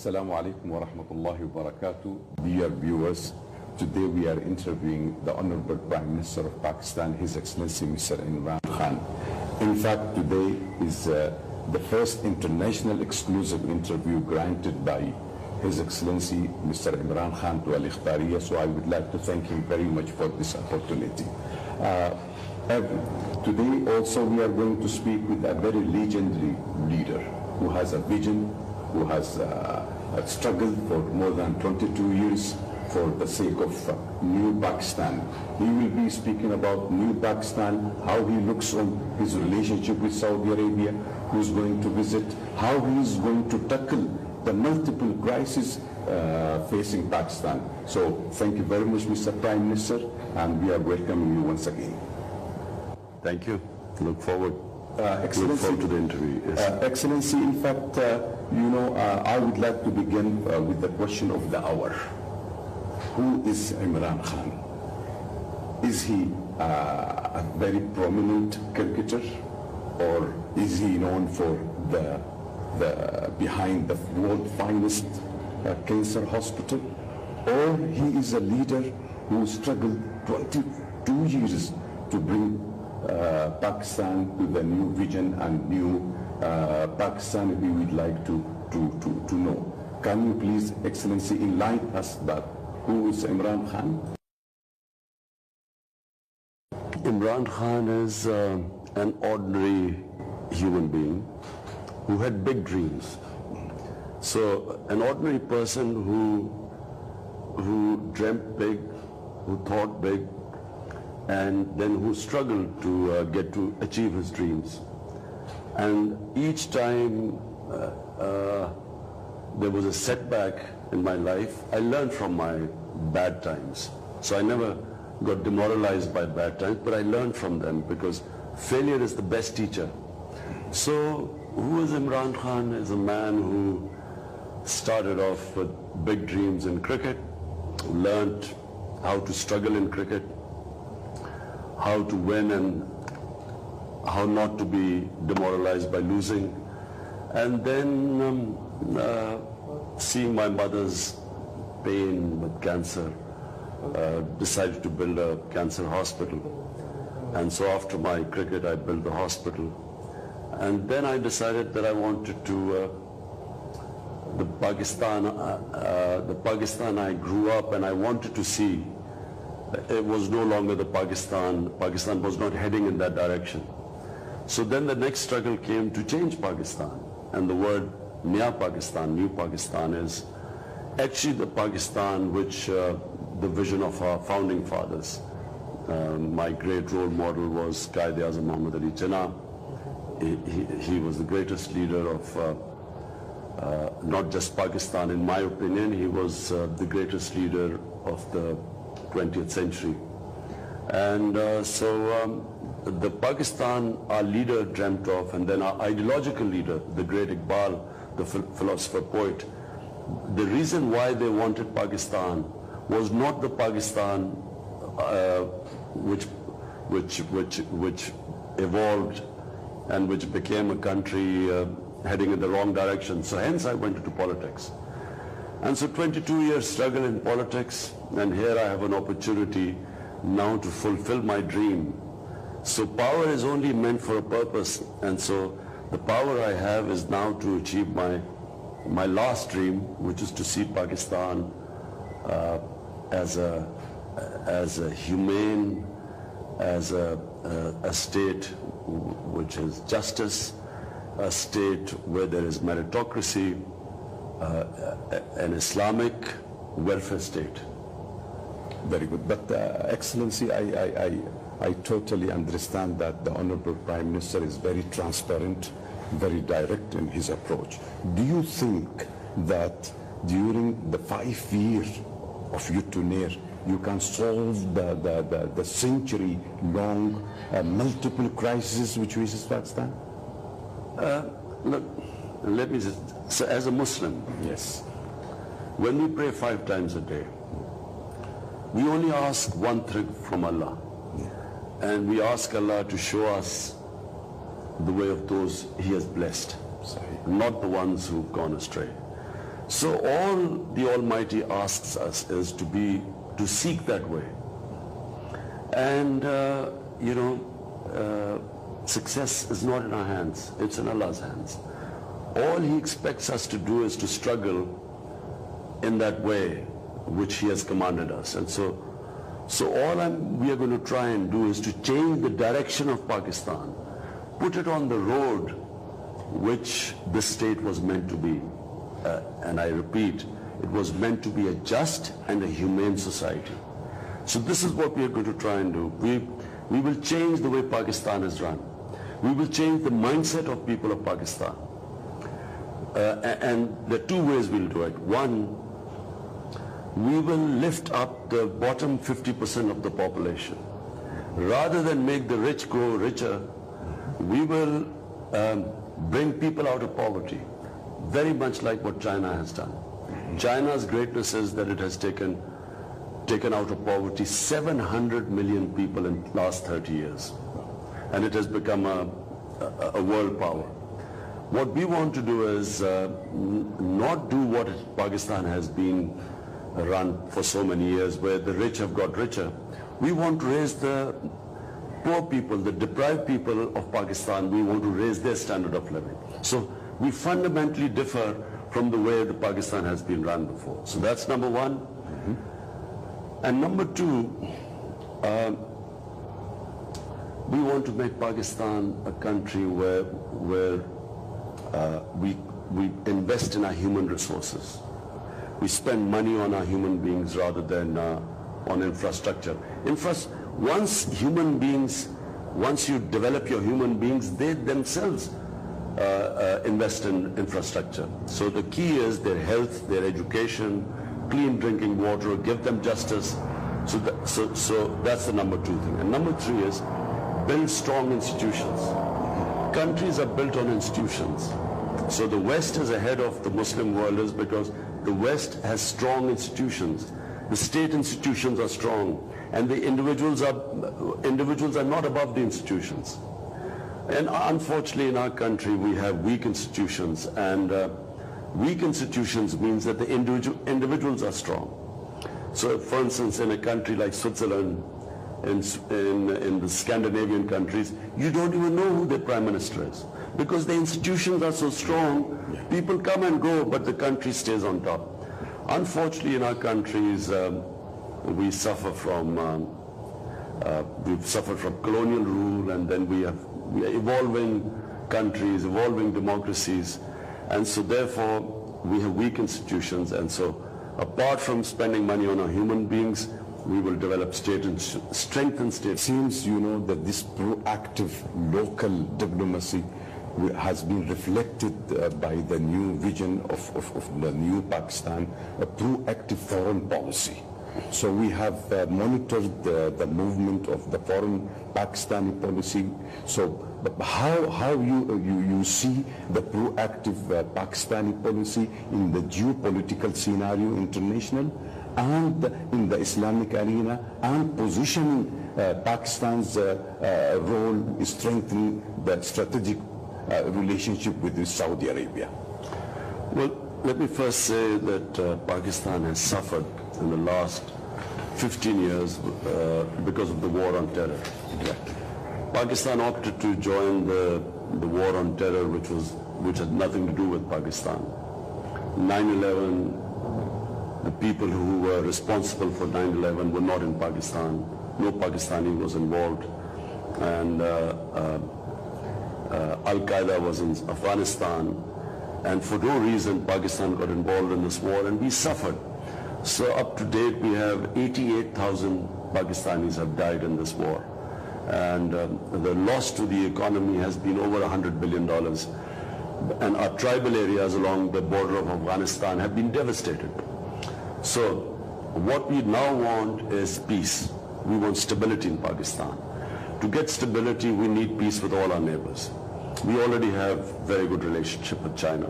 Assalamu alaikum wa rahmatullahi wa barakatuh. Dear viewers, today we are interviewing the Honorable Prime Minister of Pakistan, His Excellency Mr. Imran Khan. In fact, today is the first international exclusive interview granted by His Excellency Mr. Imran Khan to Al-Ikhtariya, so I would like to thank him very much for this opportunity. Today also we are going to speak with a very legendary leader who has a vision, who has struggled for more than 22 years for the sake of New Pakistan. He will be speaking about New Pakistan, how he looks on his relationship with Saudi Arabia, who's going to visit, how he is going to tackle the multiple crises facing Pakistan. So thank you very much, Mr. Prime Minister, and we are welcoming you once again. Thank you. Look forward. Excellency, look forward to the interview. Yes. Excellency, in fact, I would like to begin with the question of the hour. Who is Imran Khan? Is he a very prominent cricketer, or is he known for the behind the world finest cancer hospital, or he is a leader who struggled 22 years to bring Pakistan to the new vision and new Pakistan we would like to know. Can you please, Excellency, enlighten us that who is Imran Khan? Imran Khan is an ordinary human being who had big dreams. So an ordinary person who dreamt big, who thought big, and then who struggled to get to achieve his dreams. And each time there was a setback in my life, I learned from my bad times. So I never got demoralized by bad times, but I learned from them, because failure is the best teacher. So who is Imran Khan? Is a man who started off with big dreams in cricket, learned how to struggle in cricket, how to win and how not to be demoralized by losing. And then seeing my mother's pain with cancer, decided to build a cancer hospital. And so after my cricket, I built the hospital. And then I decided that I wanted to, the Pakistan I grew up, and I wanted to see, it was no longer the Pakistan was not heading in that direction. So then the next struggle came to change Pakistan. And the word New Pakistan is actually the Pakistan which the vision of our founding fathers. My great role model was Aitchison Muhammad Ali Jinnah. He was the greatest leader of not just Pakistan, in my opinion. He was the greatest leader of the 20th century. And the Pakistan our leader dreamt of, and then our ideological leader, the great Iqbal, the philosopher poet, the reason why they wanted Pakistan was not the Pakistan which evolved and which became a country heading in the wrong direction. So hence I went into politics. And so 22 years struggle in politics, and here I have an opportunity now to fulfill my dream. So power is only meant for a purpose, and so the power I have is now to achieve my last dream, which is to see Pakistan as a humane, as a state which is justice, a state where there is meritocracy, an Islamic welfare state. Very good. But Excellency, I totally understand that the Honorable Prime Minister is very transparent, very direct in his approach. Do you think that during the 5 years of your tenure, you can solve the century-long multiple crises which faces Pakistan? Look, let me just say, as a Muslim, yes, when we pray 5 times a day, we only ask one thing from Allah. And we ask Allah to show us the way of those He has blessed, not the ones who've gone astray. So all the Almighty asks us is to seek that way. And, success is not in our hands, it's in Allah's hands. All He expects us to do is to struggle in that way which He has commanded us. And so all we are going to try and do is to change the direction of Pakistan, put it on the road which this state was meant to be. And I repeat, it was meant to be a just and a humane society. So this is what we are going to try and do. We will change the way Pakistan is run. We will change the mindset of people of Pakistan. And there are two ways we'll do it. One, we will lift up the bottom 50% of the population. Rather than make the rich grow richer, we will bring people out of poverty, very much like what China has done. China's greatness is that it has taken out of poverty 700 million people in the last 30 years. And it has become a world power. What we want to do is not do what Pakistan has been run for so many years, where the rich have got richer. We want to raise the poor people, the deprived people of Pakistan. We want to raise their standard of living. So we fundamentally differ from the way the Pakistan has been run before. So that's number one. Mm-hmm. And number two, we want to make Pakistan a country where we invest in our human resources. We spend money on our human beings rather than on infrastructure. Once you develop your human beings, they themselves invest in infrastructure. So the key is their health, their education, clean drinking water, give them justice. So that's the number two thing. And number three is build strong institutions. Countries are built on institutions. So the West is ahead of the Muslim world is because the West has strong institutions. The state institutions are strong, and the individuals are not above the institutions. And unfortunately in our country we have weak institutions, and weak institutions means that the individuals are strong. So for instance, in a country like Switzerland, in the Scandinavian countries, you don't even know who their prime minister is, because the institutions are so strong. People come and go, but the country stays on top. Unfortunately, in our countries, we suffer from we've suffered from colonial rule, and then we are evolving countries, evolving democracies, and so therefore we have weak institutions. And so, apart from spending money on our human beings, we will develop strengthen state. It seems, that this proactive local diplomacy has been reflected by the new vision of the new Pakistan, a proactive foreign policy. So we have monitored the movement of the foreign Pakistani policy. So how you see the proactive Pakistani policy in the geopolitical scenario international and in the Islamic arena, and positioning Pakistan's role is strengthening the strategic relationship with Saudi Arabia? Well, let me first say that Pakistan has suffered in the last 15 years because of the war on terror. Pakistan opted to join the war on terror, which had nothing to do with Pakistan. 9/11, the people who were responsible for 9/11 were not in Pakistan. No Pakistani was involved, and Al-Qaeda was in Afghanistan, and for no reason Pakistan got involved in this war, and we suffered. So up to date we have 88,000 Pakistanis have died in this war, and the loss to the economy has been over $100 billion, and our tribal areas along the border of Afghanistan have been devastated. So what we now want is peace. We want stability in Pakistan. To get stability, we need peace with all our neighbors. We already have very good relationship with China.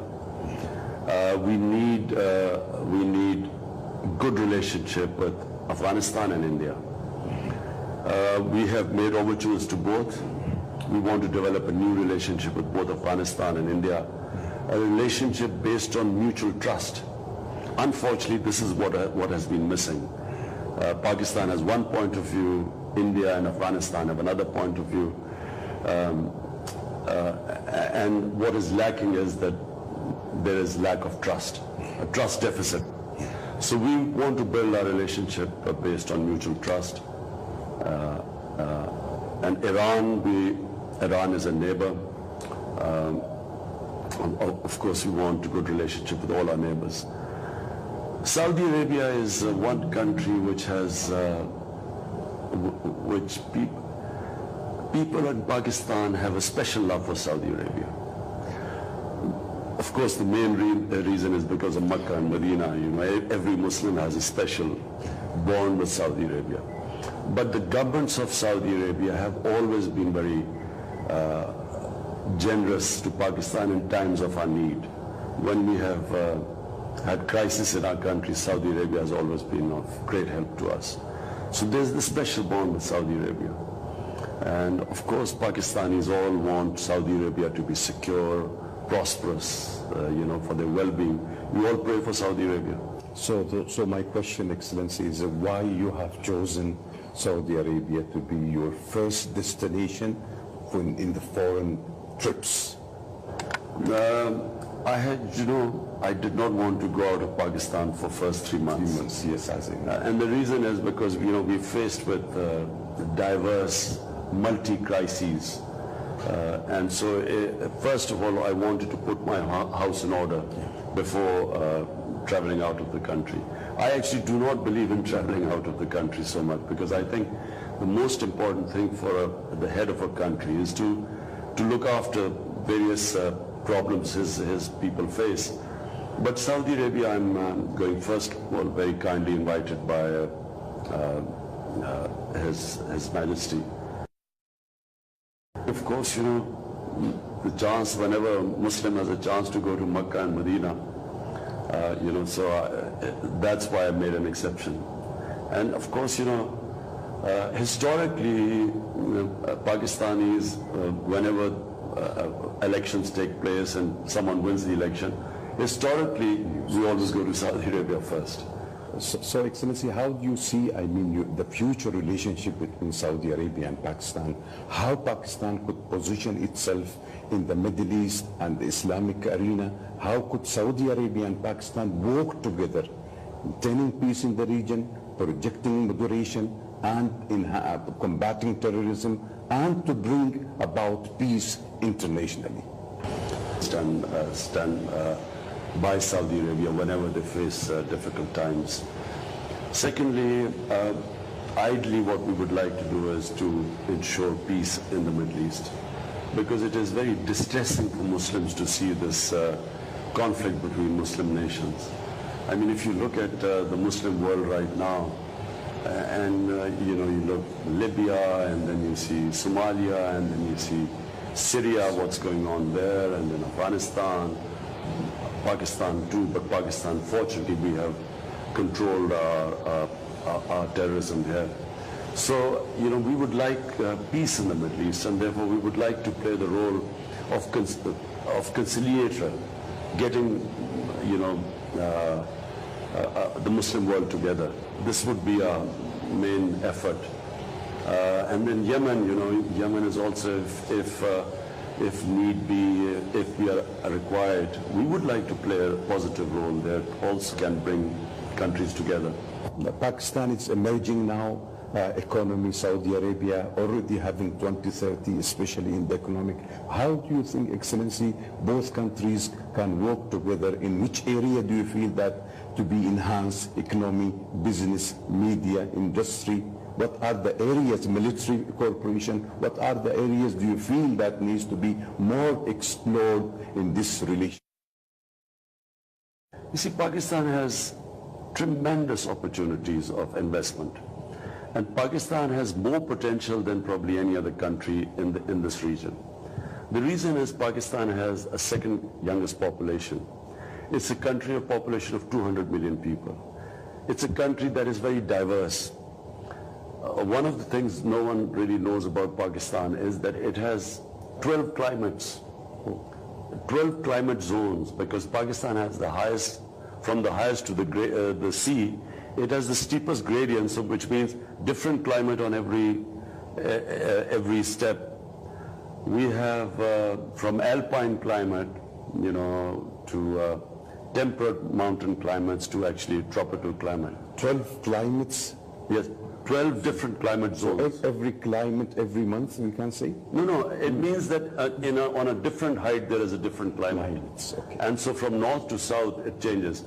We need good relationship with Afghanistan and India. We have made overtures to both. We want to develop a new relationship with both Afghanistan and India, a relationship based on mutual trust. Unfortunately, this is what has been missing. Pakistan has one point of view, India and Afghanistan have another point of view. And what is lacking is that there is lack of trust, a trust deficit. So we want to build our relationship based on mutual trust. And Iran is a neighbor. Of course, we want a good relationship with all our neighbors. Saudi Arabia is one country which has, people in Pakistan have a special love for Saudi Arabia. Of course, the main reason is because of Mecca and Medina. You know, every Muslim has a special bond with Saudi Arabia. But the governments of Saudi Arabia have always been very generous to Pakistan in times of our need. When we have had crisis in our country, Saudi Arabia has always been of great help to us. So there's this special bond with Saudi Arabia. And of course, Pakistanis all want Saudi Arabia to be secure, prosperous, for their well-being. We all pray for Saudi Arabia. So my question, Excellency, is why you have chosen Saudi Arabia to be your first destination in the foreign trips? I did not want to go out of Pakistan for first 3 months. Yes, as in. And the reason is because, we're faced with diverse, multi-crises. And so, first of all, I wanted to put my house in order before traveling out of the country. I actually do not believe in traveling out of the country so much, because I think the most important thing for the head of a country is to look after various problems his people face. But Saudi Arabia, I'm going first of all very kindly invited by His Majesty. Of course, the chance, whenever a Muslim has a chance to go to Mecca and Medina, that's why I made an exception. And of course, historically, Pakistanis, whenever elections take place and someone wins the election, historically, we always go to Saudi Arabia first. So Excellency, how do you see, the future relationship between Saudi Arabia and Pakistan? How Pakistan could position itself in the Middle East and the Islamic arena? How could Saudi Arabia and Pakistan work together, maintaining peace in the region, projecting moderation, and in combating terrorism, and to bring about peace internationally? Stand by Saudi Arabia whenever they face difficult times. Secondly, ideally what we would like to do is to ensure peace in the Middle East, because it is very distressing for Muslims to see this conflict between Muslim nations. I mean, if you look at the Muslim world right now, and you look Libya, and then you see Somalia, and then you see Syria, what's going on there, and then Afghanistan, Pakistan too, but Pakistan, fortunately, we have controlled our terrorism here. So, we would like peace in the Middle East, and therefore we would like to play the role of conciliator, getting, the Muslim world together. This would be our main effort. And then Yemen, Yemen is also, if need be, if we are required, we would like to play a positive role there. Also can bring countries together. Pakistan is emerging now, economy, Saudi Arabia already having 2030, especially in the economic. How do you think, Excellency, both countries can work together? In which area do you feel that to be enhanced, economy, business, media, industry? What are the areas, military cooperation, what are the areas do you feel that needs to be more explored in this relation? You see, Pakistan has tremendous opportunities of investment. And Pakistan has more potential than probably any other country in this region. The reason is Pakistan has a second youngest population. It's a country of population of 200 million people. It's a country that is very diverse. One of the things no one really knows about Pakistan is that it has 12 climates, 12 climate zones, because Pakistan has the highest from the highest to the sea, it has the steepest gradient, so which means different climate on every step. We have from alpine climate, to temperate mountain climates to actually tropical climate. 12 climates? Yes, 12 different climate zones. So every climate, every month, we can say? No, it means that on a different height there is a different climate. Okay. And so from north to south it changes.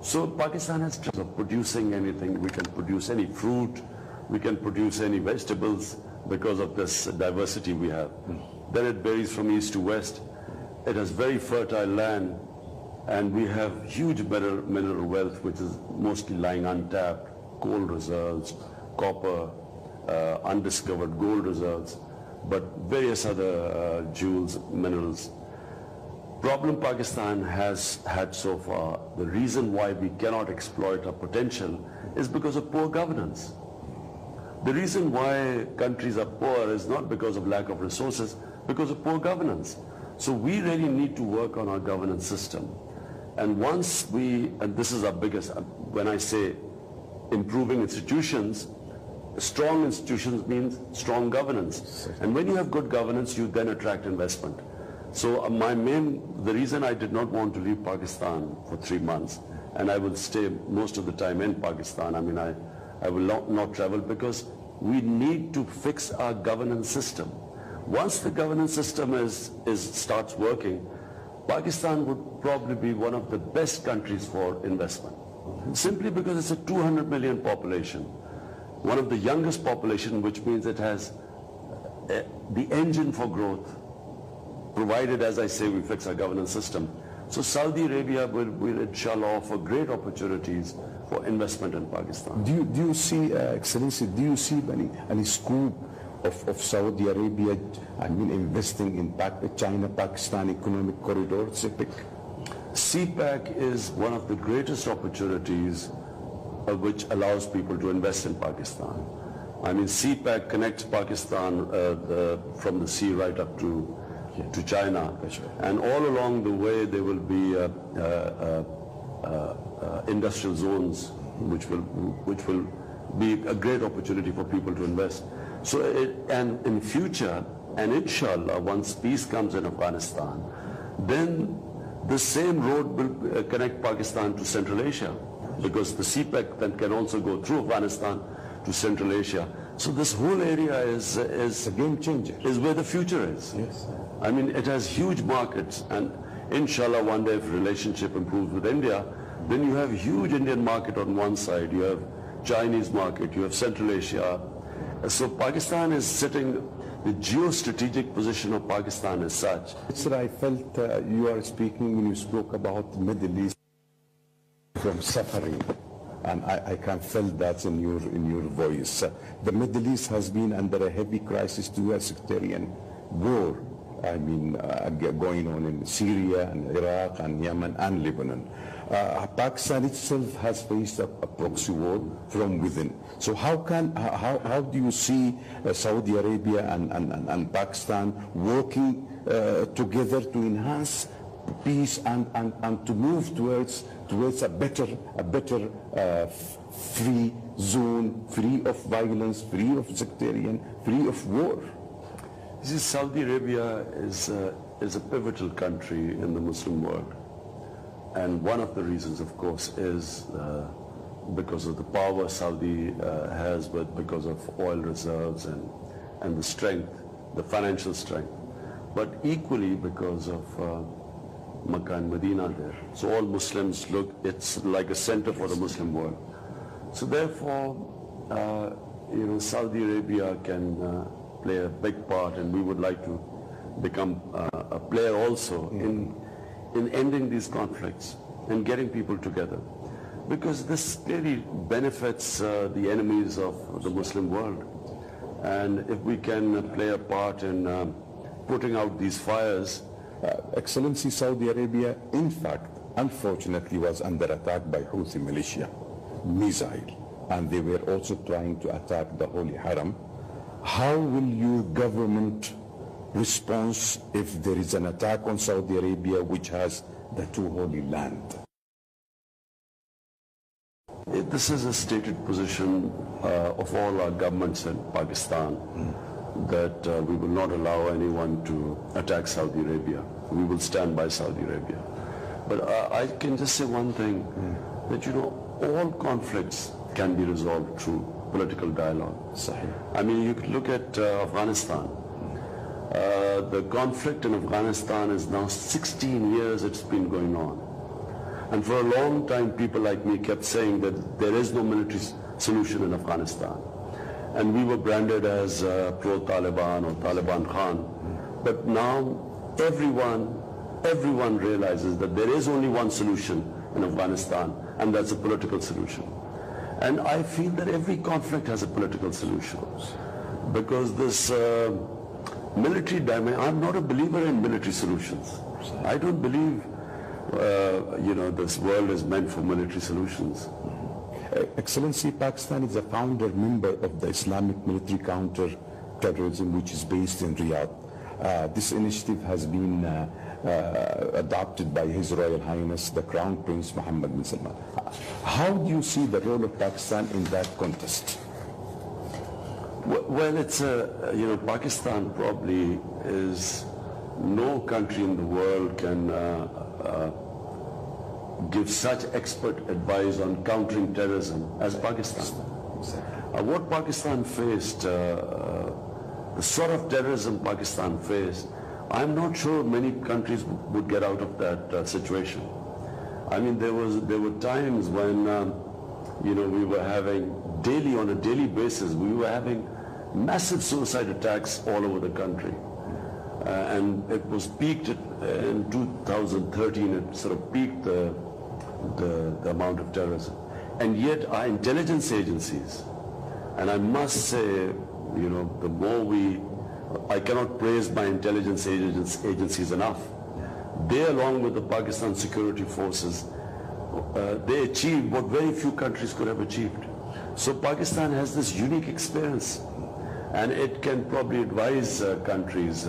So Pakistan has of producing anything. We can produce any fruit, we can produce any vegetables because of this diversity we have. Then it varies from east to west. It has very fertile land, and we have huge mineral wealth which is mostly lying untapped, coal reserves, copper, undiscovered gold reserves, but various other jewels, minerals. Problem Pakistan has had so far, the reason why we cannot exploit our potential is because of poor governance. The reason why countries are poor is not because of lack of resources, because of poor governance. So we really need to work on our governance system. And once and this is our biggest, when I say improving institutions, strong institutions means strong governance. And when you have good governance, you then attract investment. So the reason I did not want to leave Pakistan for 3 months, and I will stay most of the time in Pakistan, I will not travel, because we need to fix our governance system. Once the governance system starts working, Pakistan would probably be one of the best countries for investment. Simply because it's a 200 million population, one of the youngest population, which means it has the engine for growth, provided, as I say, we fix our governance system. So Saudi Arabia will inshallah offer great opportunities for investment in Pakistan. Do you see, Excellency, do you see any scope of Saudi Arabia, investing in China-Pakistan economic corridor, CPEC? CPEC is one of the greatest opportunities which allows people to invest in Pakistan. CPEC connects Pakistan from the sea right up to China. And all along the way there will be industrial zones which will be a great opportunity for people to invest. So and in future, and inshallah, once peace comes in Afghanistan, then the same road will connect Pakistan to Central Asia, because the CPEC then can also go through Afghanistan to Central Asia. So this whole area is a game changer. Is where the future is. Yes. It has huge markets, and inshallah one day if relationship improves with India, then you have huge Indian market on one side, you have Chinese market, you have Central Asia. So Pakistan is sitting, the geostrategic position of Pakistan is such. Sir, I felt you are speaking, when you spoke about the Middle East, from suffering, and I can feel that in your voice. The Middle East has been under a heavy crisis to a sectarian war, going on in Syria and Iraq and Yemen and Lebanon. Pakistan itself has faced a proxy war from within. So how do you see Saudi Arabia and Pakistan working together to enhance peace and to move towards a better free zone, free of violence, free of sectarian, free of war? Saudi Arabia is a pivotal country in the Muslim world. And one of the reasons, of course, is because of the power Saudi has, but because of oil reserves and the strength, the financial strength. But equally because of Mecca and Medina there. So all Muslims look, it's like a center for the Muslim world. So therefore, Saudi Arabia can play a big part, and we would like to become a player also in ending these conflicts and getting people together, because this clearly benefits the enemies of the Muslim world. And if we can play a part in putting out these fires. Excellency, Saudi Arabia, in fact, unfortunately was under attack by Houthi militia, missile, and they were also trying to attack the Holy Haram. How will your government respond if there is an attack on Saudi Arabia, which has the two holy land? This is a stated position of all our governments in Pakistan, that we will not allow anyone to attack Saudi Arabia. We will stand by Saudi Arabia. But I can just say one thing, that all conflicts can be resolved through political dialogue. I mean, you could look at Afghanistan. The conflict in Afghanistan is now 16 years it's been going on. And for a long time, people like me kept saying that there is no military solution in Afghanistan. And we were branded as pro-Taliban or Taliban Khan. But now everyone realizes that there is only one solution in Afghanistan, and that's a political solution. And I feel that every conflict has a political solution. Because this military dimension, I'm not a believer in military solutions. I don't believe this world is meant for military solutions. Excellency, Pakistan is a founder member of the Islamic Military Counter-Terrorism, which is based in Riyadh. This initiative has been adopted by His Royal Highness the Crown Prince Mohammed bin Salman. How do you see the role of Pakistan in that context? Well, it's Pakistan probably is, no country in the world can give such expert advice on countering terrorism as Pakistan. What Pakistan faced, the sort of terrorism Pakistan faced, I'm not sure many countries would get out of that situation. I mean, there were times when we were having on a daily basis, we were having massive suicide attacks all over the country. And it was peaked in 2013, it sort of peaked the amount of terrorism. And yet our intelligence agencies, and I must say, the more I cannot praise my intelligence agencies enough. They, along with the Pakistan security forces, they achieved what very few countries could have achieved. So Pakistan has this unique experience, and it can probably advise countries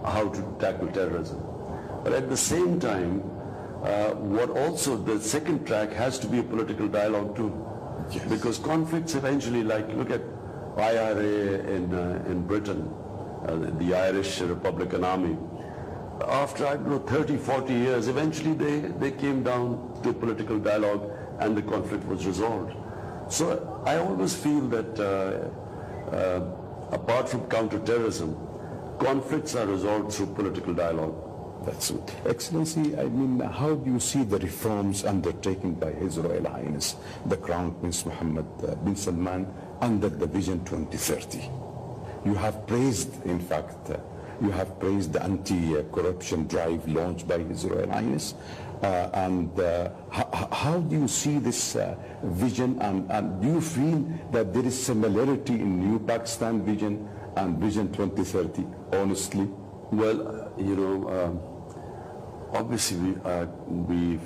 how to tackle terrorism. But at the same time, the second track has to be a political dialogue too. Yes. Because conflicts eventually, look at IRA in Britain, the Irish Republican Army. After, 30, 40 years, eventually they came down to political dialogue and the conflict was resolved. So I always feel that apart from counter-terrorism, conflicts are resolved through political dialogue. That's it. Excellency, how do you see the reforms undertaken by His Royal Highness, the Crown Prince Mohammed bin Salman, under the Vision 2030? You have praised, in fact, the anti-corruption drive launched by His Royal Highness. How do you see this vision, and do you feel that there is similarity in New Pakistan Vision and Vision 2030, honestly? Well, obviously we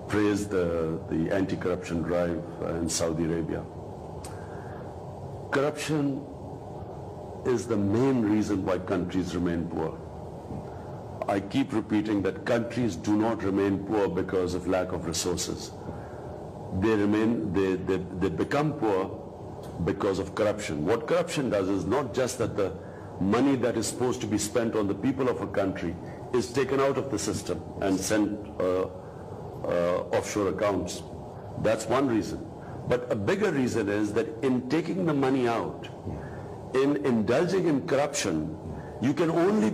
praised the anti-corruption drive in Saudi Arabia. Corruption is the main reason why countries remain poor. I keep repeating that countries do not remain poor because of lack of resources. They become poor because of corruption. What corruption does is not just that the money that is supposed to be spent on the people of a country is taken out of the system and sent offshore accounts. That's one reason. But a bigger reason is that in taking the money out, in indulging in corruption, you can only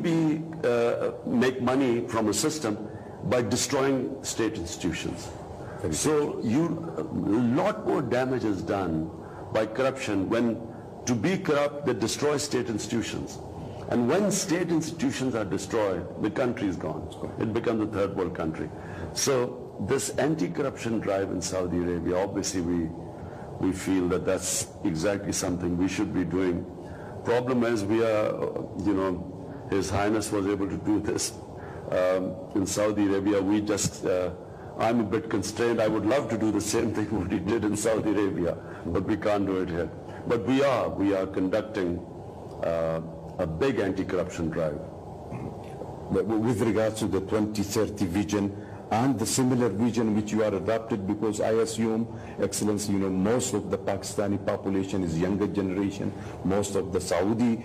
make money from a system by destroying state institutions. So a lot more damage is done by corruption when, to be corrupt, they destroy state institutions. And when state institutions are destroyed, the country is gone. It becomes a third world country. So this anti-corruption drive in Saudi Arabia, obviously we feel that that's exactly something we should be doing. Problem is we are, His Highness was able to do this. In Saudi Arabia, I'm a bit constrained. I would love to do the same thing what he did in Saudi Arabia, but we can't do it here. But we are conducting a big anti-corruption drive. With regards to the 2030 vision, and the similar vision which you are adopted, because I assume, Excellency, most of the Pakistani population is younger generation, most of the Saudi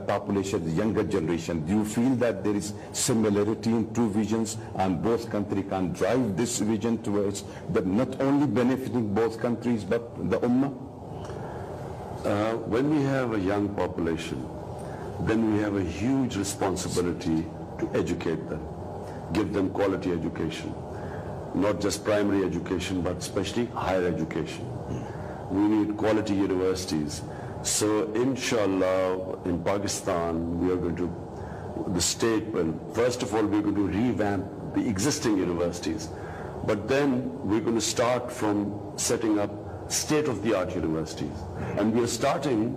population is younger generation. Do you feel that there is similarity in two visions and both countries can drive this vision towards the not only benefiting both countries but the Ummah? When we have a young population, then we have a huge responsibility to educate them, give them quality education, not just primary education, but especially higher education. We need quality universities. So inshallah, in Pakistan, we are going to, the state will, first of all, we're going to revamp the existing universities. But then we're going to start from setting up state-of-the-art universities. And we are starting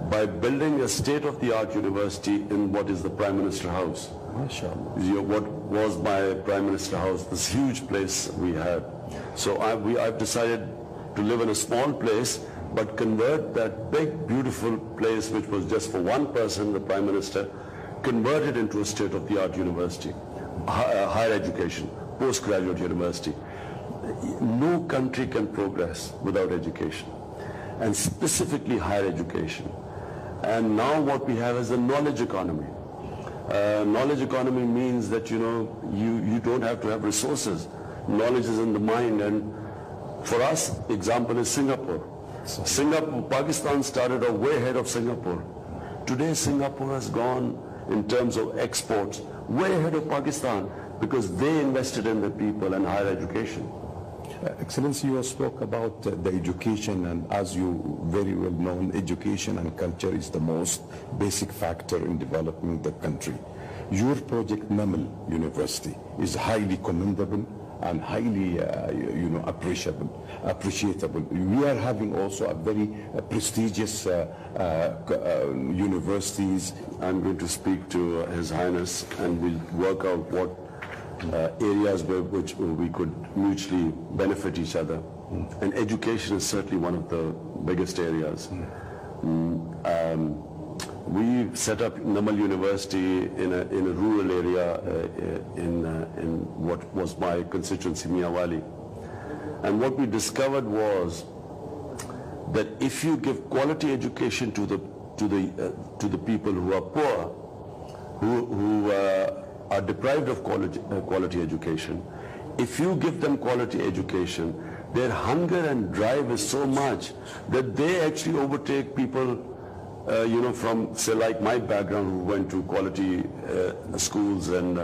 by building a state-of-the-art university in what is the Prime Minister House. MashaAllah. What was my Prime Minister House, this huge place we had. So I've decided to live in a small place, but convert that big, beautiful place, which was just for one person, the Prime Minister, convert it into a state-of-the-art university, higher education, postgraduate university. No country can progress without education, and specifically higher education. And now what we have is a knowledge economy. Knowledge economy means that you don't have to have resources. Knowledge is in the mind. And for us, example is Singapore. Pakistan started off way ahead of Singapore. Today Singapore has gone in terms of exports way ahead of Pakistan because they invested in the people and higher education. Excellency, you spoke about the education, and as you very well know, education and culture is the most basic factor in developing the country. Your project, Naml University, is highly commendable and highly appreciable. We are having also a very prestigious universities. I'm going to speak to His Highness, and we'll work out what areas which we could mutually benefit each other. And education is certainly one of the biggest areas. We set up Naml University in a rural area in what was my constituency, Miawali. And what we discovered was that if you give quality education to the people who are poor, who are deprived of quality education, if you give them quality education, their hunger and drive is so much that they actually overtake people, from, say, like my background, who went to quality schools and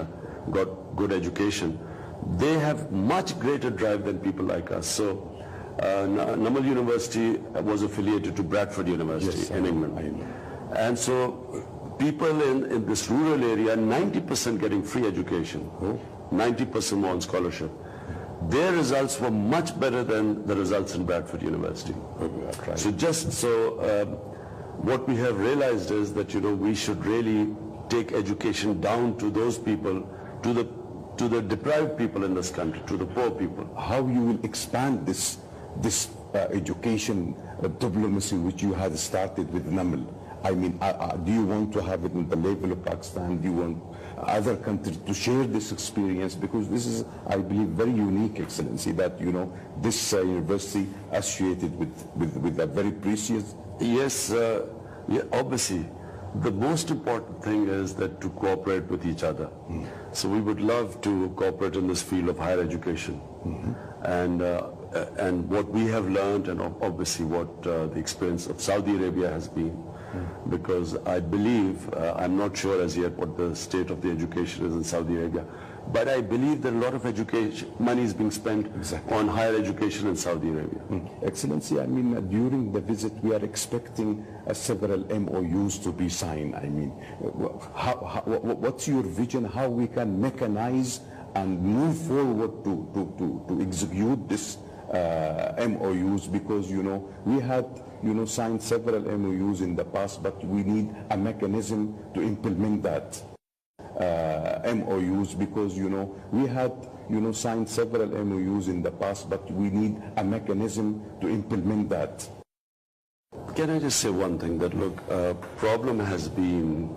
got good education. They have much greater drive than people like us. So Naml University was affiliated to Bradford University in England. And so people in this rural area, 90% getting free education, 90% on scholarship. Their results were much better than the results in Bradford University. So what we have realized is that we should really take education down to those people, to the deprived people in this country, to the poor people. How you will expand this education diplomacy which you had started with Naml? I mean, do you want to have it in the level of Pakistan? Do you want other countries to share this experience? Because this is, I believe, very unique, Excellency, that, this university associated with a very precious... Yes, obviously. The most important thing is that to cooperate with each other. So we would love to cooperate in this field of higher education. And what we have learned, and obviously what the experience of Saudi Arabia has been, because I believe, I'm not sure as yet what the state of the education is in Saudi Arabia, but I believe that a lot of education money is being spent on higher education in Saudi Arabia. Excellency, I mean, during the visit we are expecting several MOUs to be signed. I mean, what's your vision, how we can mechanize and move forward to execute this MOUs? Because we had signed several MOUs in the past, but we need a mechanism to implement that MOUs, because we had signed several MOUs in the past, but we need a mechanism to implement that. Can I just say one thing, that look, problem has been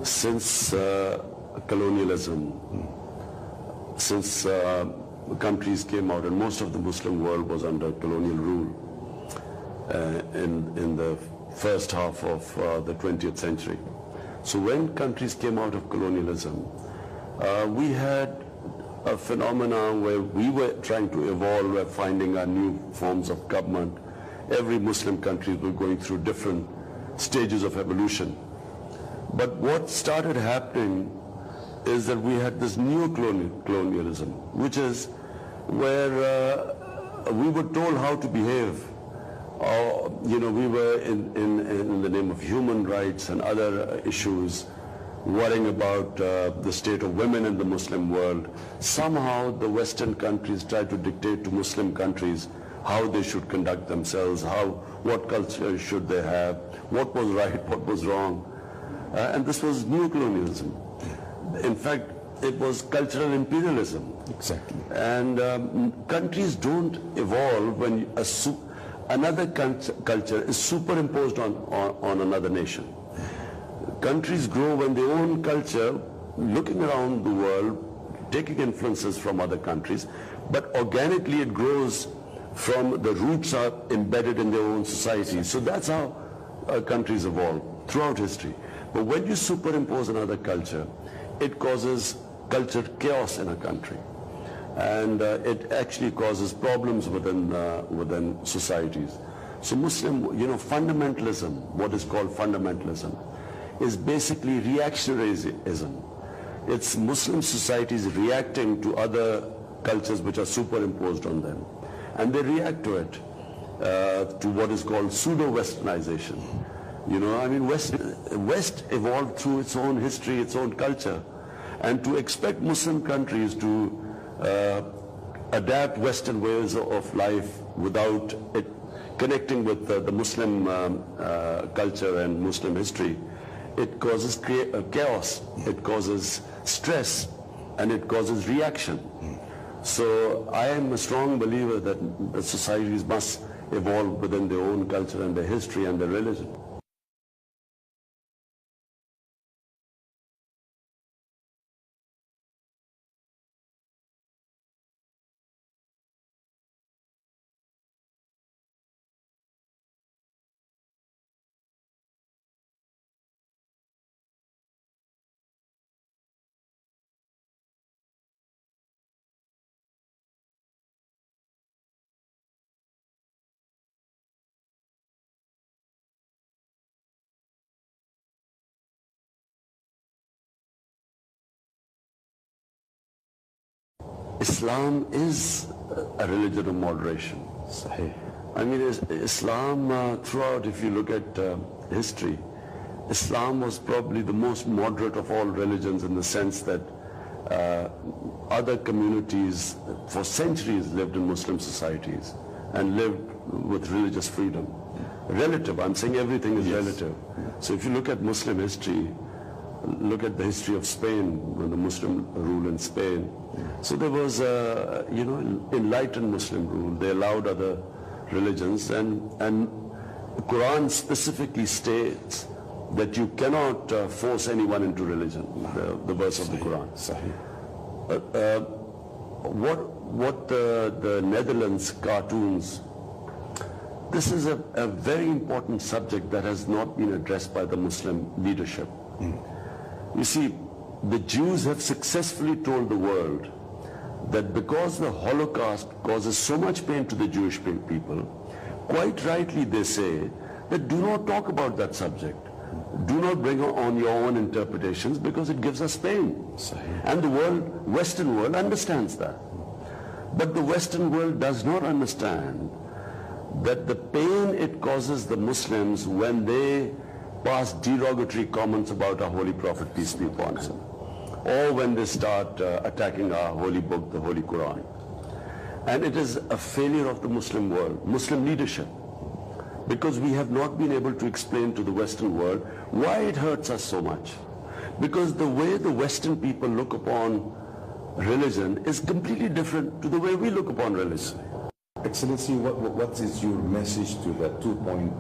since colonialism, since countries came out, and most of the Muslim world was under colonial rule in the first half of the 20th century. So when countries came out of colonialism, we had a phenomenon where we were trying to evolve, we're finding our new forms of government. Every Muslim country was going through different stages of evolution. But what started happening is that we had this neo-colonialism, which is where we were told how to behave. We were in the name of human rights and other issues, worrying about the state of women in the Muslim world. Somehow the Western countries tried to dictate to Muslim countries how they should conduct themselves, what culture should they have, what was right, what was wrong. And this was neo-colonialism. In fact, it was cultural imperialism. Exactly. And countries don't evolve when another culture is superimposed on another nation. Countries grow when their own culture, looking around the world, taking influences from other countries, but organically it grows from the roots are embedded in their own society. So that's how countries evolve throughout history. But when you superimpose another culture, it causes cultural chaos in a country. And it actually causes problems within societies. So Muslim, fundamentalism, what is called fundamentalism, is basically reactionaryism. It's Muslim societies reacting to other cultures which are superimposed on them. And they react to it, to what is called pseudo-Westernization. West evolved through its own history, its own culture. And to expect Muslim countries to adapt Western ways of life without it connecting with the Muslim culture and Muslim history, it causes chaos, it causes stress, and it causes reaction. So I am a strong believer that societies must evolve within their own culture and their history and their religion. Islam is a religion of moderation. Sahih. Islam throughout, if you look at history, Islam was probably the most moderate of all religions in the sense that other communities for centuries lived in Muslim societies and lived with religious freedom. Relative, I'm saying everything is relative. So if you look at Muslim history, look at the history of Spain, when the Muslim rule in Spain. So there was, enlightened Muslim rule. They allowed other religions, and the Quran specifically states that you cannot force anyone into religion, the verse of the Quran. What the Netherlands cartoons, this is a very important subject that has not been addressed by the Muslim leadership. You see, the Jews have successfully told the world that because the Holocaust causes so much pain to the Jewish people, quite rightly they say that do not talk about that subject. Do not bring on your own interpretations because it gives us pain. And the Western world understands that. But the Western world does not understand that the pain it causes the Muslims when they pass derogatory comments about our Holy Prophet, peace be upon him, or when they start attacking our holy book, the Holy Quran. And it is a failure of the Muslim world, Muslim leadership, because we have not been able to explain to the Western world why it hurts us so much. Because the way the Western people look upon religion is completely different to the way we look upon religion. Excellency, what is your message to the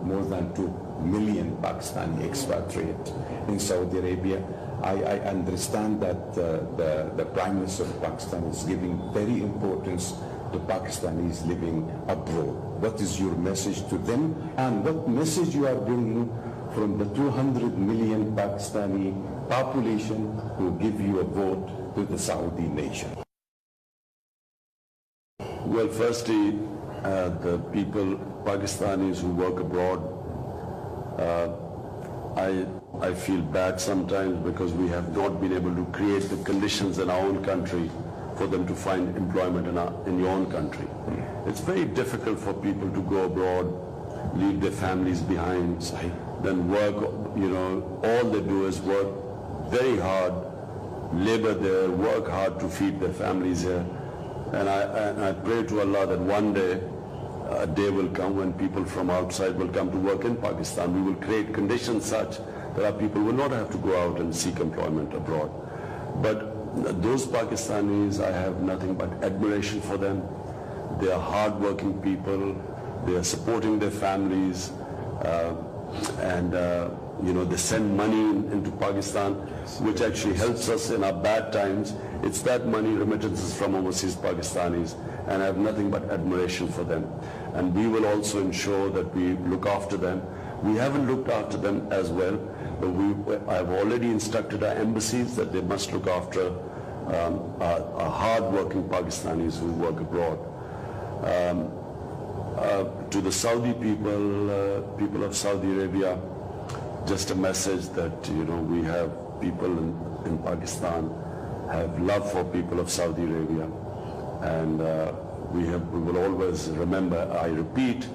more than 2 million Pakistani expatriates in Saudi Arabia? I understand that the Prime Minister of Pakistan is giving very importance to Pakistanis living abroad. What is your message to them, and what message you are bringing from the 200 million Pakistani population who give you a vote to the Saudi nation? Well, firstly, the people, Pakistanis who work abroad, I feel bad sometimes because we have not been able to create the conditions in our own country for them to find employment in your own country. It's very difficult for people to go abroad, leave their families behind, then work, all they do is work very hard, labor there, work hard to feed their families here. And I pray to Allah that one day, a day will come when people from outside will come to work in Pakistan. We will create conditions such that our people will not have to go out and seek employment abroad. But those Pakistanis, I have nothing but admiration for them. They are hard-working people. They are supporting their families, and they send money into Pakistan, which actually helps us in our bad times. It's that money, remittances from overseas Pakistanis, and I have nothing but admiration for them. And we will also ensure that we look after them. We haven't looked after them as well, but I've already instructed our embassies that they must look after our hard-working Pakistanis who work abroad. To the Saudi people of Saudi Arabia, just a message that we have people in Pakistan have love for people of Saudi Arabia, and we will always remember, I repeat,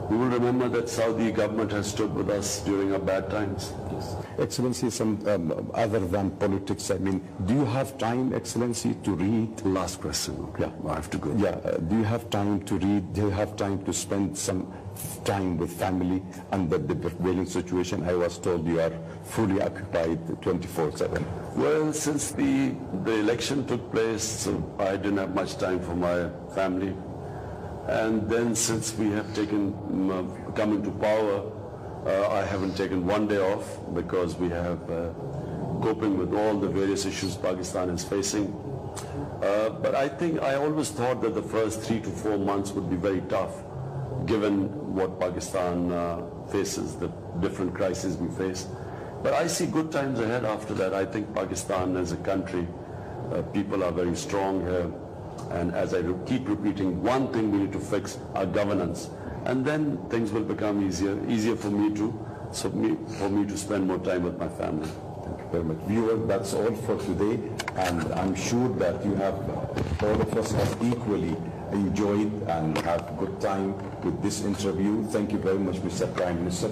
we will remember that Saudi government has stood with us during our bad times. Yes. Excellency, other than politics, do you have time, Excellency, to read? Last question. Okay. Yeah, I have to go. Yeah. Do you have time to read? Do you have time to spend some time with family under the prevailing situation? I was told you are fully occupied 24/7. Well, since the election took place, I didn't have much time for my family. And then since we have come into power, I haven't taken one day off because we have coping with all the various issues Pakistan is facing. But I always thought that the first 3 to 4 months would be very tough, given what Pakistan faces, the different crises we face. But I see good times ahead after that. I think Pakistan as a country, people are very strong here. And as I keep repeating, one thing we need to fix, our governance. And then things will become easier for me to spend more time with my family. Thank you very much. Viewer, that's all for today. And I'm sure that all of us have equally enjoyed and have good time with this interview. Thank you very much, Mr. Prime Minister.